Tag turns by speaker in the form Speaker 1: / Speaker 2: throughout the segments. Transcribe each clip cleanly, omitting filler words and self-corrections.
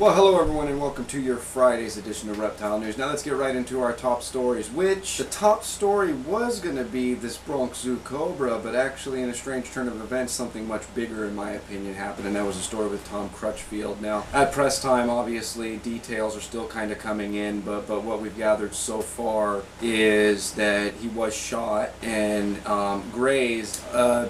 Speaker 1: Well, hello everyone and welcome to your Friday's edition of Reptile News. Now let's get right into our top stories, which the top story was going to be this Bronx Zoo cobra, but actually in a strange turn of events, something much bigger in my opinion happened, and that was a story with Tom Crutchfield. Now, at press time, obviously, details are still kind of coming in, but what we've gathered so far is that he was shot and grazed,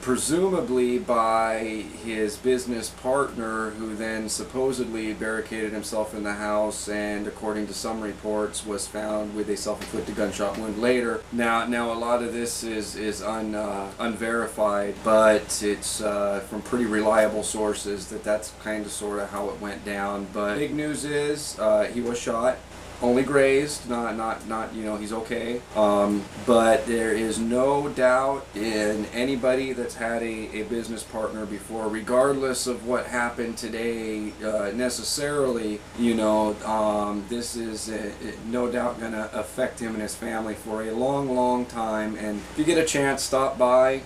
Speaker 1: presumably by his business partner, who then supposedly barricaded himself in the house, and according to some reports was found with a self-inflicted gunshot wound later. Now a lot of this is unverified, but it's from pretty reliable sources that's kind of sort of how it went down. But big news is he was shot. Only grazed, not you know, he's okay. But there is no doubt in anybody that's had a business partner before, regardless of what happened today necessarily, you know, this is no doubt going to affect him and his family for a long time. And if you get a chance, stop by,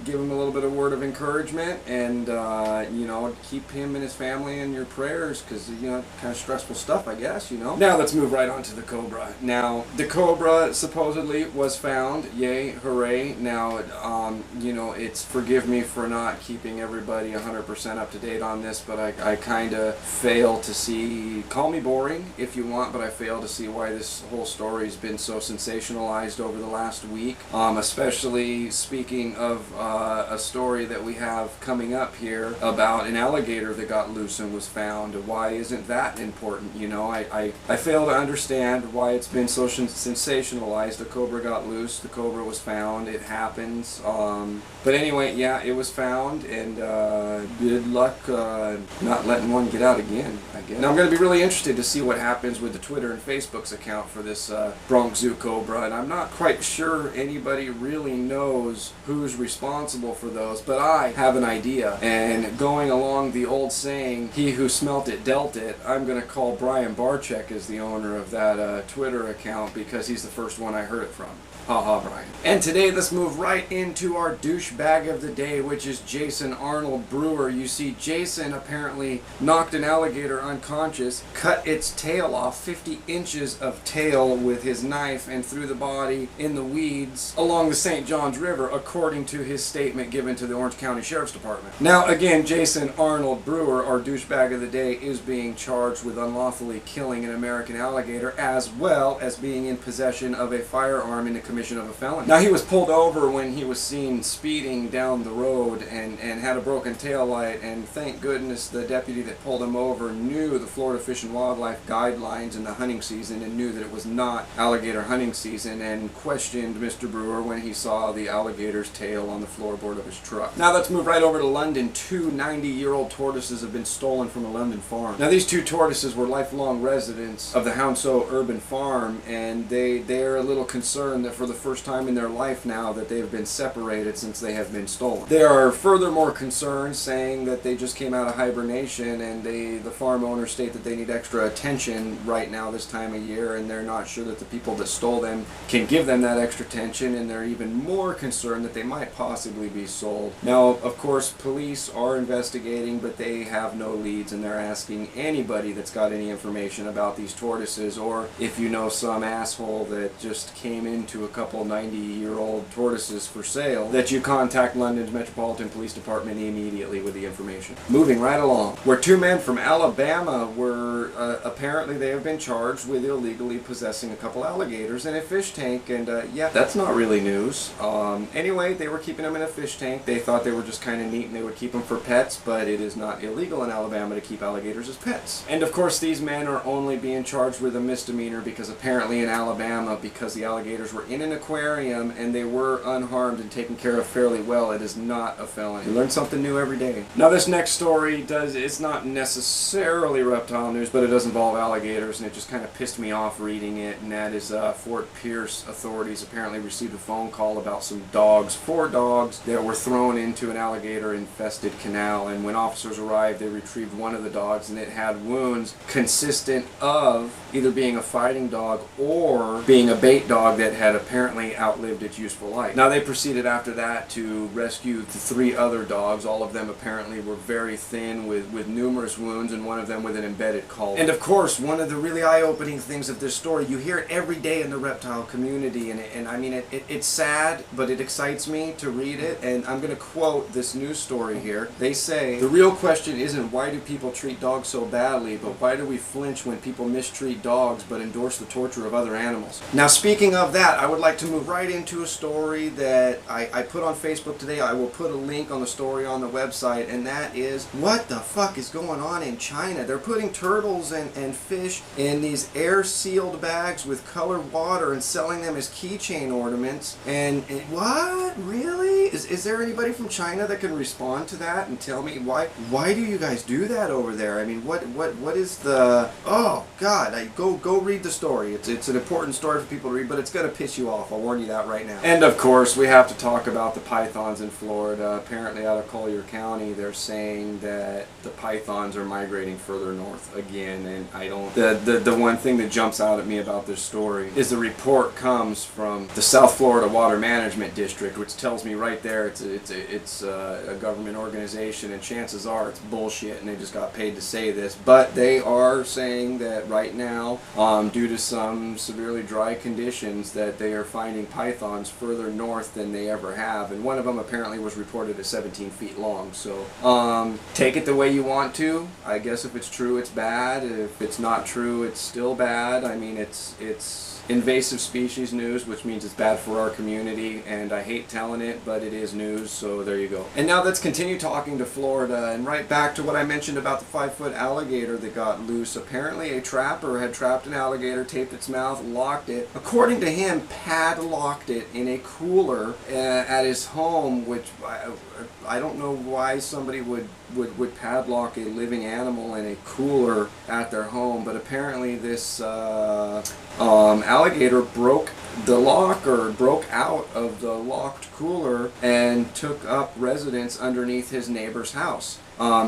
Speaker 1: give him a little bit of word of encouragement, and you know, keep him and his family in your prayers, because, you know, kind of stressful stuff, I guess, you know. Now let's move right on to the cobra. Now, the cobra supposedly was found. Yay, hooray. Now, you know, it's, forgive me for not keeping everybody 100% up to date on this, but I kind of fail to see, call me boring if you want, but I fail to see why this whole story has been so sensationalized over the last week, especially speaking of a story that we have coming up here about an alligator that got loose and was found. Why isn't that important? You know, I fail to understand why it's been so sensationalized. The cobra got loose, the cobra was found, it happens. But anyway, yeah, it was found, and good luck not letting one get out again, I guess. Now I'm going to be really interested to see what happens with the Twitter and Facebook's account for this Bronx Zoo cobra, and I'm not quite sure anybody really knows who's responsible for those, but I have an idea. And going along the old saying, he who smelt it dealt it, I'm going to call Brian Barczyk as the owner of that Twitter account, because he's the first one I heard it from. Haha, Brian. And today, let's move right into our douchebag of the day, which is Jason Arnold Brewer. You see, Jason apparently knocked an alligator unconscious, cut its tail off, 50 inches of tail with his knife, and threw the body in the weeds along the St. Johns River, according to his statement given to the Orange County Sheriff's Department. Now, again, Jason Arnold Brewer, our douchebag of the day, is being charged with unlawfully killing an American alligator, as well as being in possession of a firearm in the commission of a felony. Now, he was pulled over when he was seen speeding down the road and had a broken tail light, and thank goodness the deputy that pulled him over knew the Florida Fish and Wildlife guidelines in the hunting season and knew that it was not alligator hunting season, and questioned Mr. Brewer when he saw the alligator's tail on the floorboard of his truck. Now let's move right over to London. Two 90-year-old tortoises have been stolen from a London farm. Now, these two tortoises were lifelong residents of the Hounslow urban farm, and they're a little concerned that for the first time in their life now that they have been separated since they have been stolen. They are furthermore concerned, saying that they just came out of hibernation, and the farm owners state that they need extra attention right now this time of year, and they're not sure that the people that stole them can give them that extra attention, and they're even more concerned that they might possibly be sold. Now, of course, police are investigating, but they have no leads, and they're asking anybody that's got any information about these tortoises, or if you know some asshole that just came into a couple 90-year-old tortoises for sale, that you contact London's Metropolitan Police Department immediately with the information. Moving right along, where two men from Alabama were apparently they have been charged with illegally possessing a couple alligators in a fish tank, and yeah, that's not really news. Anyway, they were keeping them in a fish tank. They thought they were just kind of neat and they would keep them for pets, but it is not illegal in Alabama to keep alligators as pets. And of course, these men are only being charged with a misdemeanor because apparently in Alabama, because the alligators were in an aquarium and they were unharmed and taken care of fairly well, it is not a felony. You learn something new every day. Now, this next story it's not necessarily reptile news, but it does involve alligators, and it just kind of pissed me off reading it, and that is Fort Pierce authorities apparently received a phone call about some dogs, 4 dogs, that were thrown into an alligator-infested canal, and when officers arrived, they retrieved one of the dogs, and it had wounds consistent of either being a fighting dog or being a bait dog that had apparently apparently outlived its useful life. Now they proceeded after that to rescue the 3 other dogs. All of them apparently were very thin with numerous wounds, and one of them with an embedded collar. And of course, one of the really eye-opening things of this story, you hear it every day in the reptile community, and I mean, it's sad, but it excites me to read it, and I'm going to quote this news story here. They say, "The real question isn't why do people treat dogs so badly, but why do we flinch when people mistreat dogs but endorse the torture of other animals?" Now, speaking of that, I would like to move right into a story that I put on Facebook today. I will put a link on the story on the website, and that is, what the fuck is going on in China? They're putting turtles and fish in these air-sealed bags with colored water and selling them as keychain ornaments. And what? Really? Is there anybody from China that can respond to that and tell me why do you guys do that over there? I mean, what is the... Oh, God, go read the story. It's an important story for people to read, but it's going to piss you off. I'll warn you that right now. And of course, we have to talk about the pythons in Florida. Apparently out of Collier County, they're saying that the pythons are migrating further north again, and I don't... The one thing that jumps out at me about this story is the report comes from the South Florida Water Management District, which tells me right there it's a government organization, and chances are it's bullshit and they just got paid to say this. But they are saying that right now, due to some severely dry conditions, that they are finding pythons further north than they ever have, and one of them apparently was reported as 17 feet long. So take it the way you want to. I guess if it's true, it's bad. If it's not true, it's still bad. I mean, it's invasive species news, which means it's bad for our community, and I hate telling it, but it is news, so there you go. And now let's continue talking to Florida, and right back to what I mentioned about the 5-foot alligator that got loose. Apparently a trapper had trapped an alligator, taped its mouth, locked it, according to him, padlocked it in a cooler at his home, which I don't know why somebody would padlock a living animal in a cooler at their home, but apparently this alligator broke the lock, or broke out of the locked cooler, and took up residence underneath his neighbor's house.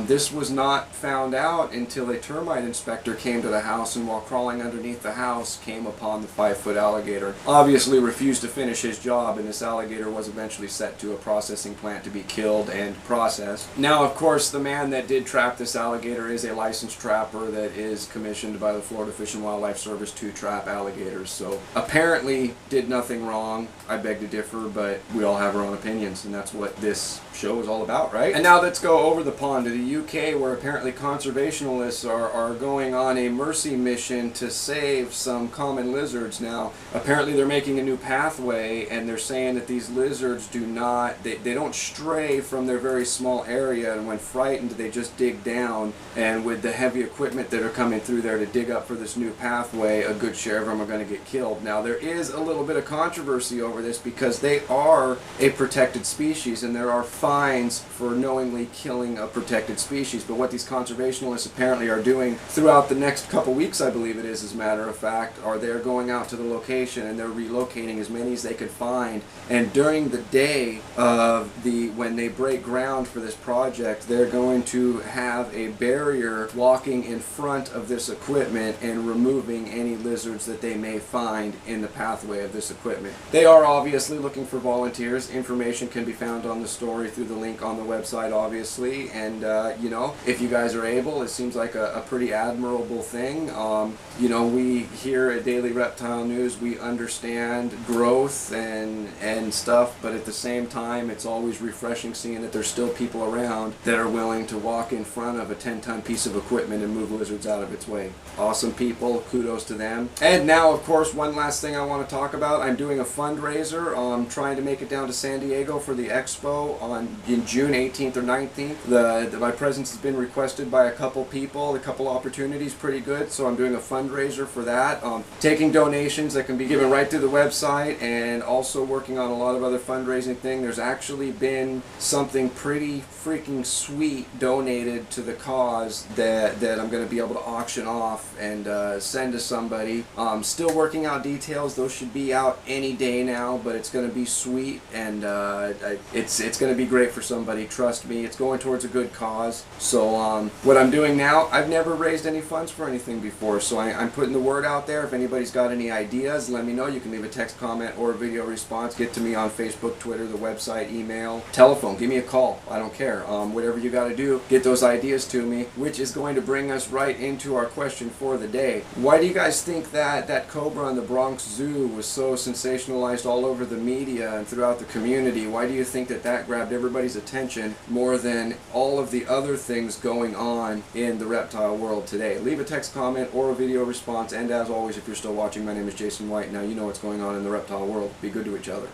Speaker 1: This was not found out until a termite inspector came to the house, and while crawling underneath the house came upon the 5-foot alligator. Obviously refused to finish his job, and this alligator was eventually sent to a processing plant to be killed and processed. Now, of course, the man that did trap this alligator is a licensed trapper that is commissioned by the Florida Fish and Wildlife Service to trap alligators. So apparently did nothing wrong. I beg to differ, but we all have our own opinions, and that's what this show is all about, right? And now let's go over the pond to the UK, where apparently conservationists are going on a mercy mission to save some common lizards. Now, apparently they're making a new pathway, and they're saying that these lizards do not, they don't stray from their very small area, and when frightened they just dig down, and with the heavy equipment that are coming through there to dig up for this new pathway, a good share of them are going to get killed. Now, there is a little bit of controversy over this because they are a protected species, and there are fines for knowingly killing a protected species. But what these conservationists apparently are doing throughout the next couple weeks, I believe it is, as a matter of fact, are they're going out to the location and they're relocating as many as they could find. And during the day of when they break ground for this project, they're going to have a barrier walking in front of this equipment and removing any lizards that they may find in the pathway of this equipment. They are obviously looking for volunteers. Information can be found on the story through the link on the website, obviously, and you know, if you guys are able, it seems like a pretty admirable thing. You know, we here at Daily Reptile News, we understand growth and stuff, but at the same time, it's always refreshing seeing that there's still people around that are willing to walk in front of a 10-ton piece of equipment and move lizards out of its way. Awesome people, kudos to them. And now, of course, one last thing I want to talk about. I'm doing a fundraiser. Trying to make it down to San Diego for the expo in June 18th or 19th. My presence has been requested by a couple people. A couple opportunities, pretty good. So I'm doing a fundraiser for that. Taking donations that can be given right through the website, and also working on a lot of other fundraising things. There's actually been something pretty freaking sweet donated to the cause that I'm going to be able to auction off and send to somebody. Still working out details. Those should should be out any day now, but it's going to be sweet, and it's going to be great for somebody. Trust me, it's going towards a good cause. So what I'm doing now, I've never raised any funds for anything before, so I'm putting the word out there. If anybody's got any ideas, let me know. You can leave a text comment or a video response. Get to me on Facebook, Twitter, the website, email, telephone. Give me a call. I don't care. Whatever you got to do, get those ideas to me, which is going to bring us right into our question for the day. Why do you guys think that cobra in the Bronx Zoo was so sensationalized all over the media and throughout the community? Why do you think that grabbed everybody's attention more than all of the other things going on in the reptile world today? Leave a text comment or a video response, and as always, if you're still watching, my name is Jason White. Now you know what's going on in the reptile world. Be good to each other.